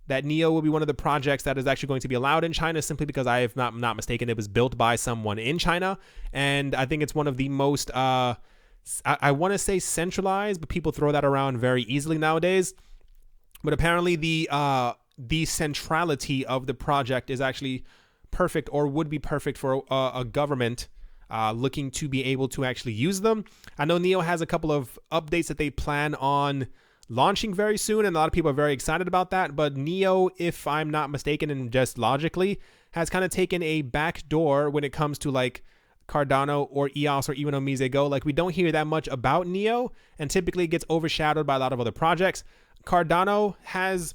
that NEO will be one of the projects that is actually going to be allowed in China, simply because I have not mistaken, it was built by someone in China. And I think it's one of the most, I want to say centralized, but people throw that around very easily nowadays. But apparently the centrality of the project is actually perfect, or would be perfect for a government looking to be able to actually use them. I know NEO has a couple of updates that they plan on launching very soon, and a lot of people are very excited about that. But NEO, if I'm not mistaken, and just logically, has kind of taken a back door when it comes to like Cardano or EOS or even OmiseGo. Like, we don't hear that much about NEO, and typically it gets overshadowed by a lot of other projects. Cardano has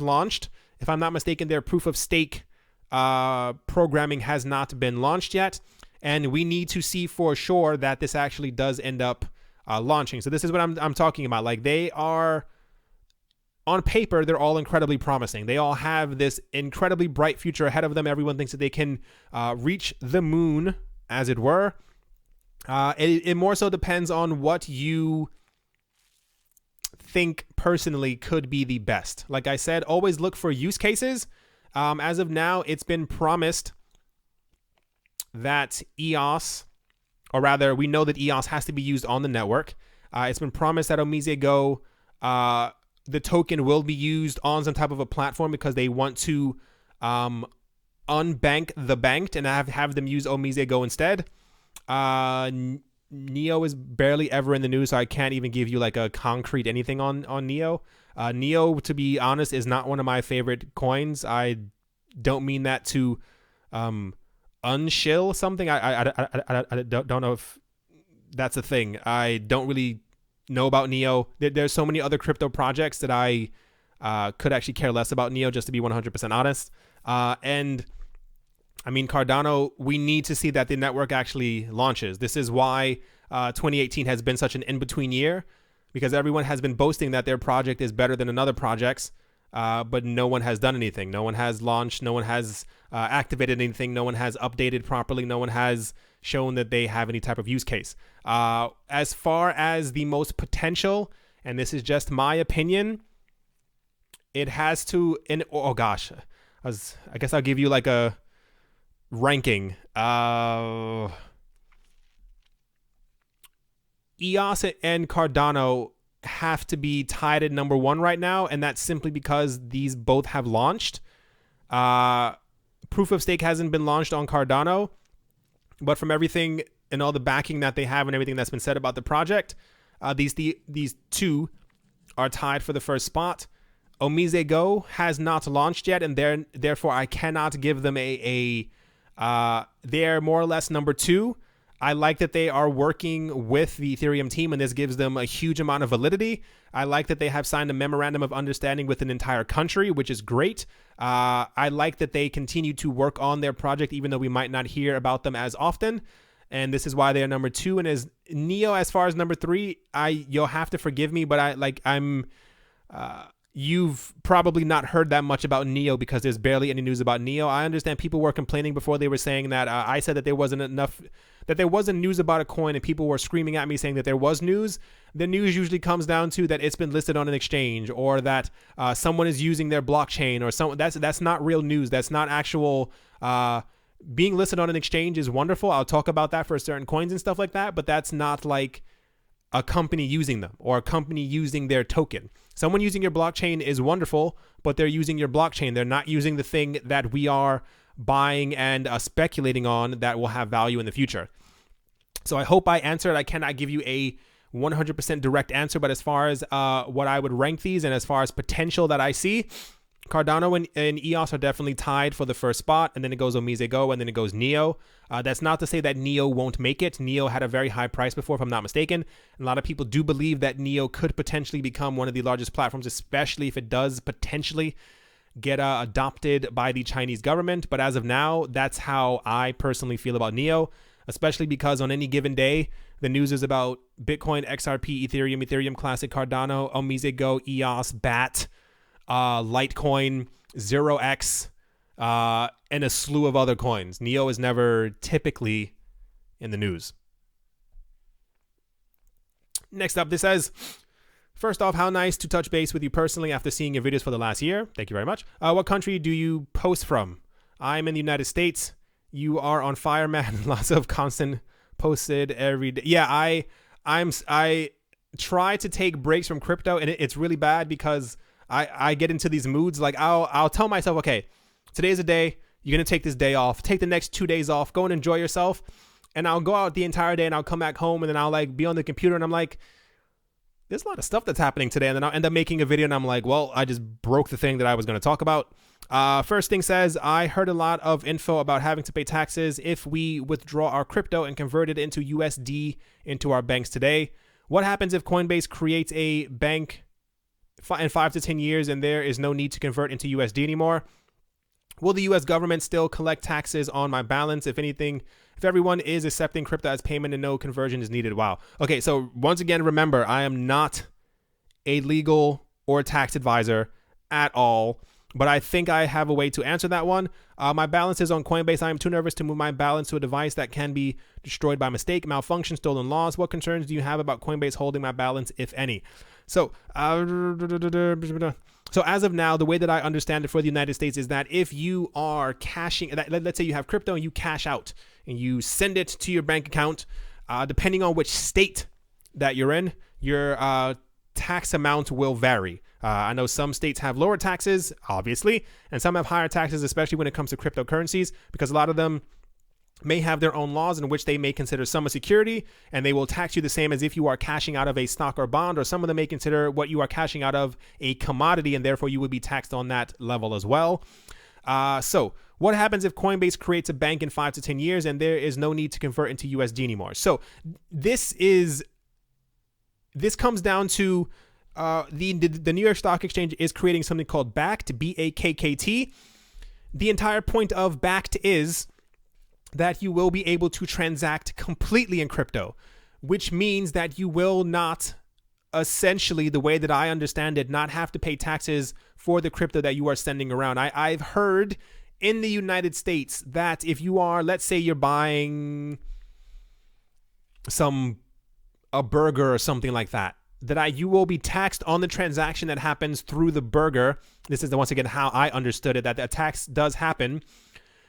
launched. If I'm not mistaken, their proof of stake programming has not been launched yet, and we need to see for sure that this actually does end up launching. So this is what I'm talking about. Like, they are, on paper, they're all incredibly promising. They all have this incredibly bright future ahead of them. Everyone thinks that they can reach the moon, as it were. It more so depends on what you think personally could be the best. Like I said, always look for use cases. As of now, it's been promised that EOS, or rather, we know that EOS has to be used on the network. It's been promised that OmiseGo, the token, will be used on some type of a platform because they want to unbank the banked and have them use OmiseGo instead. NEO is barely ever in the news, so I can't even give you like a concrete anything on NEO. NEO, to be honest, is not one of my favorite coins. I don't mean that to unshill something. I don't know if that's a thing. I don't really know about NEO. There's so many other crypto projects that I could actually care less about NEO, just to be 100% honest. And I mean, Cardano, we need to see that the network actually launches. This is why 2018 has been such an in-between year, because everyone has been boasting that their project is better than another project's, but no one has done anything. No one has launched. No one has activated anything. No one has updated properly. No one has shown that they have any type of use case. As far as the most potential, and this is just my opinion, it has to, oh gosh, I guess I'll give you like a ranking. EOS and Cardano have to be tied at number one right now, and that's simply because these both have launched. Proof of stake hasn't been launched on Cardano, but from everything and all the backing that they have and everything that's been said about the project, these two are tied for the first spot. OmiseGo has not launched yet, and therefore I cannot give them they're more or less number two. I like that they are working with the Ethereum team, and this gives them a huge amount of validity. I like that they have signed a memorandum of understanding with an entire country, which is great. I like that they continue to work on their project, even though we might not hear about them as often. And this is why they are number two. And as NEO, as far as number three, you'll have to forgive me, but you've probably not heard that much about NEO because there's barely any news about NEO. I understand people were complaining before. They were saying that I said that there wasn't news about a coin, and people were screaming at me saying that there was news. The news usually comes down to that it's been listed on an exchange, or that someone is using their blockchain, or someone. That's not real news. That's not actual. Being listed on an exchange is wonderful. I'll talk about that for certain coins and stuff like that, but that's not like a company using them or a company using their token. Someone using your blockchain is wonderful, but they're using your blockchain. They're not using the thing that we are buying and speculating on that will have value in the future. So I hope I answered. I cannot give you a 100% direct answer, but as far as what I would rank these and as far as potential that I see, Cardano and EOS are definitely tied for the first spot, and then it goes OmiseGo, and then it goes NEO. That's not to say that NEO won't make it. NEO had a very high price before, if I'm not mistaken. And a lot of people do believe that NEO could potentially become one of the largest platforms, especially if it does potentially get adopted by the Chinese government. But as of now, that's how I personally feel about NEO, especially because on any given day, the news is about Bitcoin, XRP, Ethereum, Ethereum Classic, Cardano, OmiseGo, EOS, BAT, Litecoin, 0x, and a slew of other coins. NEO is never typically in the news. Next up, this says, first off, how nice to touch base with you personally after seeing your videos for the last year. Thank you very much. What country do you post from? I'm in the United States. You are on fire, man. Lots of constant posted every day. Yeah, I try to take breaks from crypto, and it's really bad because I get into these moods. Like I'll tell myself, okay, today's a day. You're gonna take this day off. Take the next 2 days off. Go and enjoy yourself. And I'll go out the entire day, and I'll come back home, and then I'll like be on the computer, and I'm like, there's a lot of stuff that's happening today. And then I'll end up making a video, and I'm like, well, I just broke the thing that I was going to talk about. First thing says, I heard a lot of info about having to pay taxes if we withdraw our crypto and convert it into USD into our banks today. What happens if Coinbase creates a bank in 5 to 10 years and there is no need to convert into USD anymore? Will the US government still collect taxes on my balance? If anything, if everyone is accepting crypto as payment and no conversion is needed. Wow. Okay, so once again, remember, I am not a legal or tax advisor at all, but I think I have a way to answer that one. My balance is on Coinbase. I am too nervous to move my balance to a device that can be destroyed by mistake, malfunction, stolen loss. What concerns do you have about Coinbase holding my balance, if any? So as of now, the way that I understand it for the United States is that if you are cashing, let's say you have crypto and you cash out and you send it to your bank account, depending on which state that you're in, your tax amount will vary. I know some states have lower taxes, obviously, and some have higher taxes, especially when it comes to cryptocurrencies, because a lot of them may have their own laws in which they may consider some a security, and they will tax you the same as if you are cashing out of a stock or bond, or some of them may consider what you are cashing out of a commodity, and therefore you would be taxed on that level as well. So what happens if Coinbase creates a bank in 5 to 10 years and there is no need to convert into USD anymore? So this comes down to the New York Stock Exchange is creating something called BACT, BAKKT. The entire point of BACT is that you will be able to transact completely in crypto, which means that you will not, essentially, the way that I understand it, not have to pay taxes for the crypto that you are sending around. I've heard in the United States that if you are, let's say you're buying a burger or something like that, you will be taxed on the transaction that happens through the burger. This is once again how I understood it, that the tax does happen.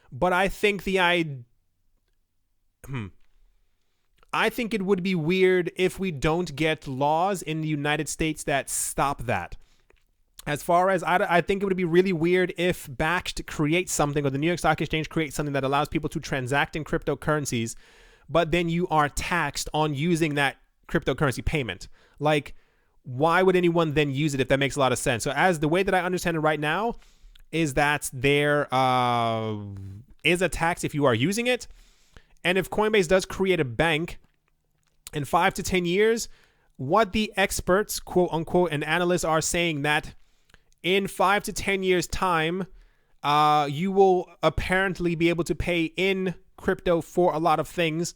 But I think I think it would be weird if we don't get laws in the United States that stop that. As far as I think it would be really weird if BACT creates something, or the New York Stock Exchange creates something that allows people to transact in cryptocurrencies, but then you are taxed on using that cryptocurrency payment. Like, why would anyone then use it if that makes a lot of sense? So as the way that I understand it right now is that there is a tax if you are using it. And if Coinbase does create a bank in 5 to 10 years, what the experts, quote unquote, and analysts are saying that in 5 to 10 years time, you will apparently be able to pay in crypto for a lot of things.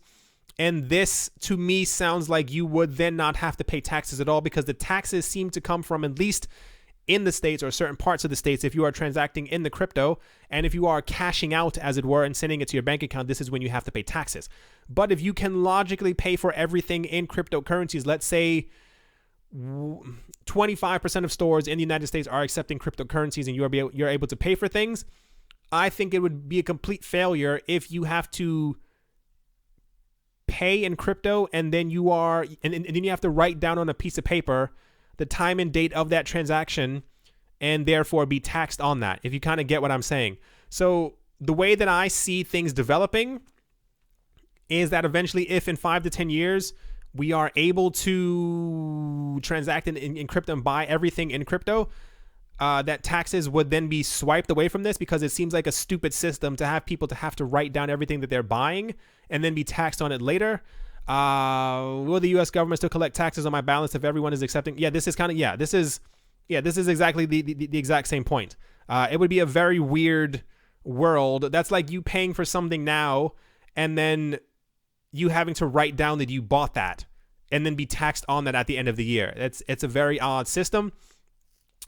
And this, to me, sounds like you would then not have to pay taxes at all, because the taxes seem to come from, at least in the States or certain parts of the States, if you are transacting in the crypto, and if you are cashing out, as it were, and sending it to your bank account, this is when you have to pay taxes. But if you can logically pay for everything in cryptocurrencies, let's say 25% of stores in the United States are accepting cryptocurrencies and you're able to pay for things, I think it would be a complete failure if you have to pay in crypto and then you have to write down on a piece of paper the time and date of that transaction and therefore be taxed on that, if you kind of get what I'm saying. So the way that I see things developing is that eventually, if in 5 to 10 years we are able to transact in crypto and buy everything in crypto, that taxes would then be swiped away from this, because it seems like a stupid system to have people to have to write down everything that they're buying and then be taxed on it later. Will the U.S. government still collect taxes on my balance if everyone is accepting? Yeah, this is exactly the exact same point. It would be a very weird world. That's like you paying for something now and then you having to write down that you bought that and then be taxed on that at the end of the year. It's a very odd system.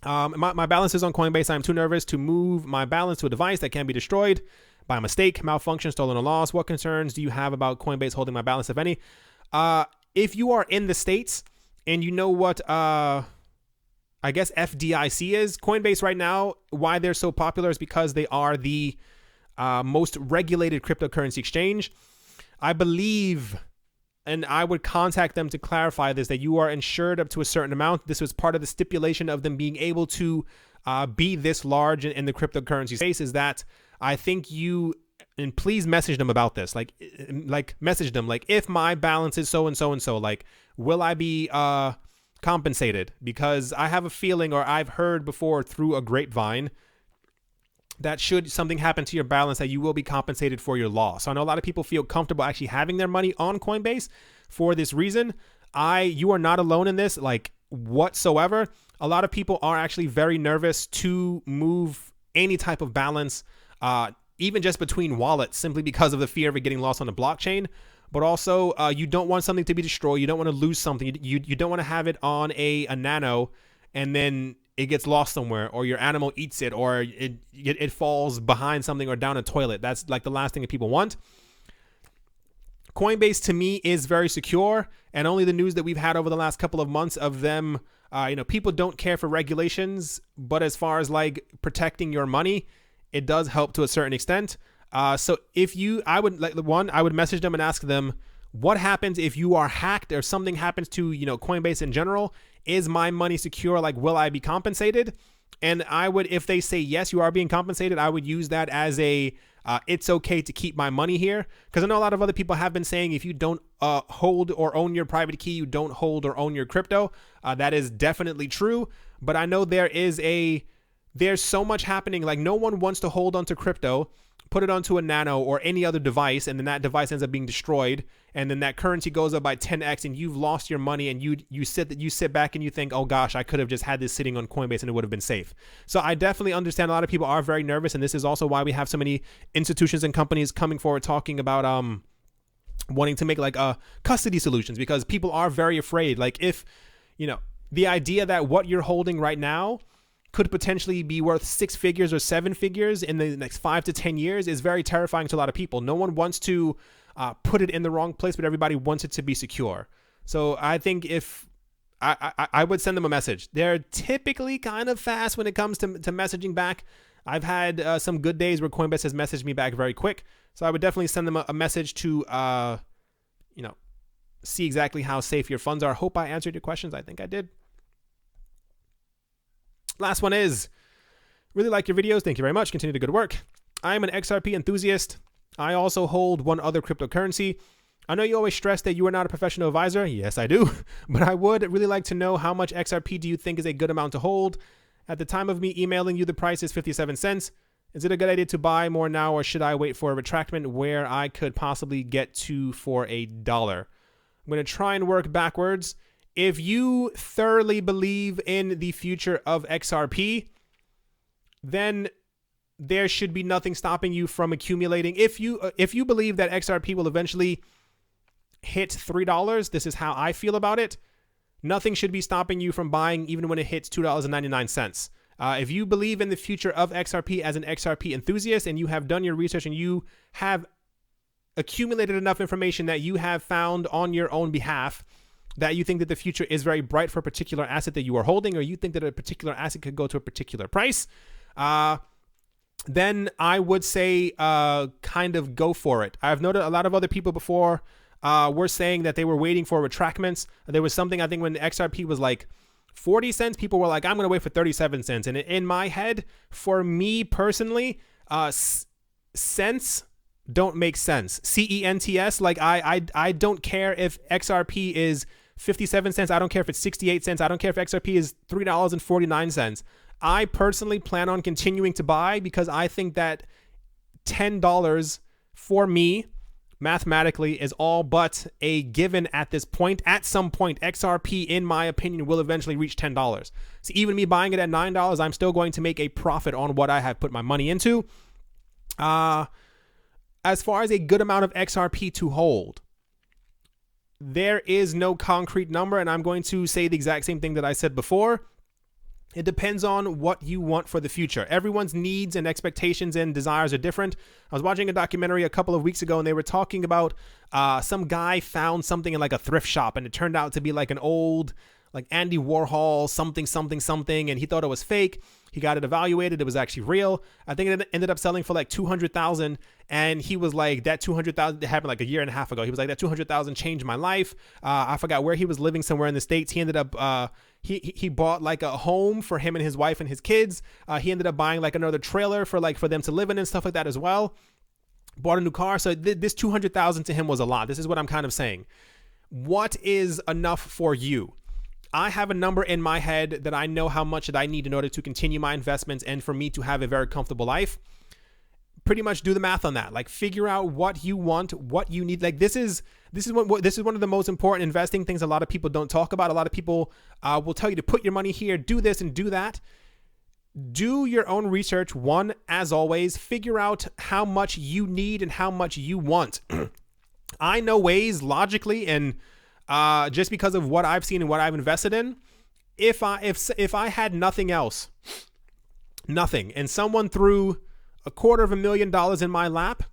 My balance is on Coinbase. I'm too nervous to move my balance to a device that can be destroyed by mistake, malfunction, stolen, or loss. What concerns do you have about Coinbase holding my balance, if any? If you are in the States And you know what, I guess FDIC is? Coinbase right now, why they're so popular is because they are the most regulated cryptocurrency exchange. I believe, and I would contact them to clarify this, that you are insured up to a certain amount. This was part of the stipulation of them being able to be this large in the cryptocurrency space, is that I think you, and please message them about this, like message them, like, if my balance is so and so and so, like, will I be compensated? Because I have a feeling, or I've heard before through a grapevine, that should something happen to your balance, that you will be compensated for your loss. So I know a lot of people feel comfortable actually having their money on Coinbase for this reason. You are not alone in this, like, whatsoever. A lot of people are actually very nervous to move any type of balance, even just between wallets, simply because of the fear of it getting lost on the blockchain. But also, you don't want something to be destroyed. You don't want to lose something. You don't want to have it on a nano and then it gets lost somewhere, or your animal eats it, or it falls behind something or down a toilet. That's like the last thing that people want. Coinbase, to me, is very secure, and only the news that we've had over the last couple of months of them, people don't care for regulations, but as far as like protecting your money, it does help to a certain extent. So I would message them and ask them, what happens if you are hacked or something happens to, Coinbase in general? Is my money secure? Like, will I be compensated? And I would, if they say yes, you are being compensated, I would use that as it's okay to keep my money here. Because I know a lot of other people have been saying, if you don't hold or own your private key, you don't hold or own your crypto. That is definitely true. But I know there's so much happening. Like, no one wants to hold onto crypto, put it onto a nano or any other device, and then that device ends up being destroyed, and then that currency goes up by 10x, and you've lost your money, and you sit back and you think, oh gosh, I could have just had this sitting on Coinbase and it would have been safe. So I definitely understand a lot of people are very nervous, and this is also why we have so many institutions and companies coming forward talking about wanting to make like custody solutions, because people are very afraid. Like, if the idea that what you're holding right now could potentially be worth 6 figures or 7 figures in the next 5 to 10 years is very terrifying to a lot of people. No one wants to put it in the wrong place, but everybody wants it to be secure. So I think if I would send them a message. They're typically kind of fast when it comes to messaging back. I've had some good days where Coinbase has messaged me back very quick. So I would definitely send them a message to, see exactly how safe your funds are. I hope I answered your questions. I think I did. Last one is, really like your videos. Thank you very much. Continue the good work. I'm an XRP enthusiast. I also hold one other cryptocurrency. I know you always stress that you are not a professional advisor. Yes, I do. But I would really like to know, how much XRP do you think is a good amount to hold? At the time of me emailing you, the price is 57 cents. Is it a good idea to buy more now, or should I wait for a retractment where I could possibly get to for $1? I'm going to try and work backwards. If you thoroughly believe in the future of XRP, then there should be nothing stopping you from accumulating. If you believe that XRP will eventually hit $3, this is how I feel about it. Nothing should be stopping you from buying, even when it hits $2.99. If you believe in the future of XRP as an XRP enthusiast, and you have done your research and you have accumulated enough information that you have found on your own behalf that you think that the future is very bright for a particular asset that you are holding, or you think that a particular asset could go to a particular price, then I would say kind of go for it. I've noted a lot of other people before were saying that they were waiting for retractments. There was something, I think, when XRP was like 40 cents, people were like, I'm going to wait for 37 cents. And in my head, for me personally, cents don't make sense. CENTS, like I don't care if XRP is 57 cents. I don't care if it's 68 cents. I don't care if XRP is $3.49. I personally plan on continuing to buy, because I think that $10 for me mathematically is all but a given at this point. At some point, XRP, in my opinion, will eventually reach $10. So even me buying it at $9, I'm still going to make a profit on what I have put my money into. As far as a good amount of XRP to hold, there is no concrete number, and I'm going to say the exact same thing that I said before. It depends on what you want for the future. Everyone's needs and expectations and desires are different. I was watching a documentary a couple of weeks ago, and they were talking about some guy found something in like a thrift shop, and it turned out to be like an old, like Andy Warhol something, and he thought it was fake. He got it evaluated. It was actually real. I think it ended up selling for like $200,000. And he was like, that $200,000 happened like a year and a half ago. He was like, that $200,000 changed my life. I forgot where he was living, somewhere in the States. He ended up, he bought like a home for him and his wife and his kids. He ended up buying like another trailer for them to live in and stuff like that as well. Bought a new car. So this $200,000 to him was a lot. This is what I'm kind of saying. What is enough for you? I have a number in my head that I know how much that I need in order to continue my investments and for me to have a very comfortable life. Pretty much do the math on that. Like, figure out what you want, what you need. Like, this is one of the most important investing things a lot of people don't talk about. A lot of people will tell you to put your money here, do this and do that. Do your own research. One, as always, figure out how much you need and how much you want. I know ways logically and just because of what I've seen and what I've invested in, if I had nothing else, and someone threw $250,000 in my lap,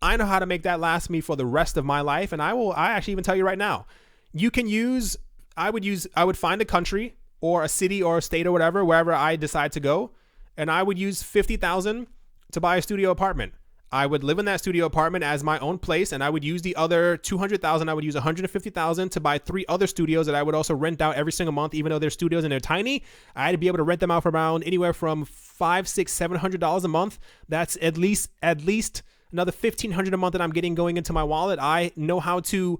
I know how to make that last me for the rest of my life. And I actually even tell you right now, I would find a country or a city or a state or whatever, wherever I decide to go. And I would use $50,000 to buy a studio apartment. I would live in that studio apartment as my own place, and I would use the other $200,000. I would use $150,000 to buy 3 other studios that I would also rent out every single month, even though they're studios and they're tiny. I'd be able to rent them out for around anywhere from $500, $600, $700 a month. That's at least another $1,500 a month that I'm getting going into my wallet. I know how to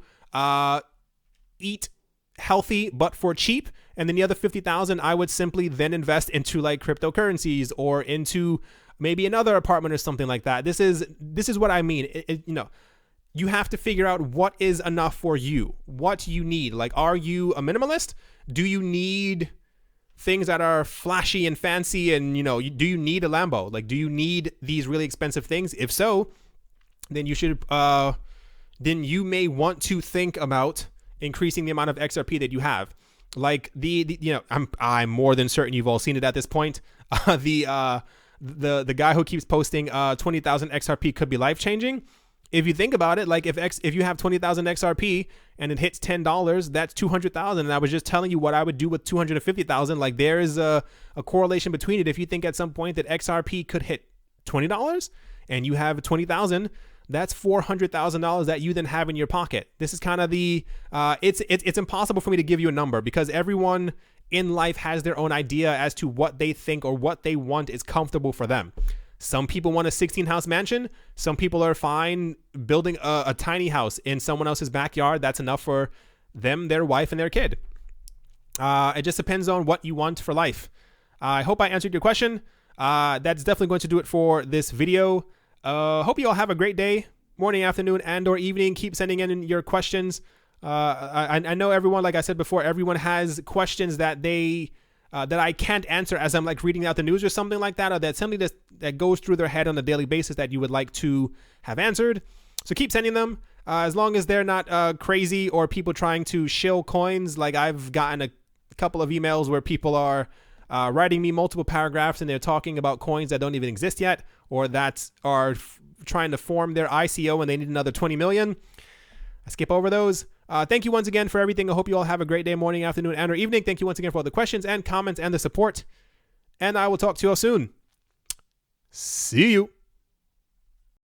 eat healthy, but for cheap. And then the other $50,000, I would simply then invest into like cryptocurrencies or into maybe another apartment or something like that. This is what I mean. You have to figure out what is enough for you, what you need. Like, are you a minimalist? Do you need things that are flashy and fancy? And, do you need a Lambo? Like, do you need these really expensive things? If so, then then you may want to think about increasing the amount of XRP that you have. Like I'm more than certain you've all seen it at this point. The guy who keeps posting 20,000 XRP could be life changing. If you think about it, like if you have 20,000 XRP and it hits $10, that's 200,000. And I was just telling you what I would do with 250,000. Like, there is a correlation between it. If you think at some point that XRP could hit $20 and you have 20,000, that's $400,000 that you then have in your pocket. This is kind of it's impossible for me to give you a number because everyone in life has their own idea as to what they think or what they want is comfortable for them. Some people want a 16-house mansion. Some people are fine building a tiny house in someone else's backyard. That's enough for them, their wife, and their kid. It just depends on what you want for life. I hope I answered your question. That's definitely going to do it for this video. Hope you all have a great day, morning, afternoon, and or evening. Keep sending in your questions. I know everyone, like I said before, everyone has questions that that I can't answer as I'm like reading out the news or something like that, or that's something that goes through their head on a daily basis that you would like to have answered. So keep sending them, as long as they're not crazy or people trying to shill coins. Like, I've gotten a couple of emails where people are writing me multiple paragraphs and they're talking about coins that don't even exist yet, or that are trying to form their ICO and they need another 20 million. I skip over those. Thank you once again for everything. I hope you all have a great day, morning, afternoon, and or evening. Thank you once again for all the questions and comments and the support. And I will talk to you all soon. See you.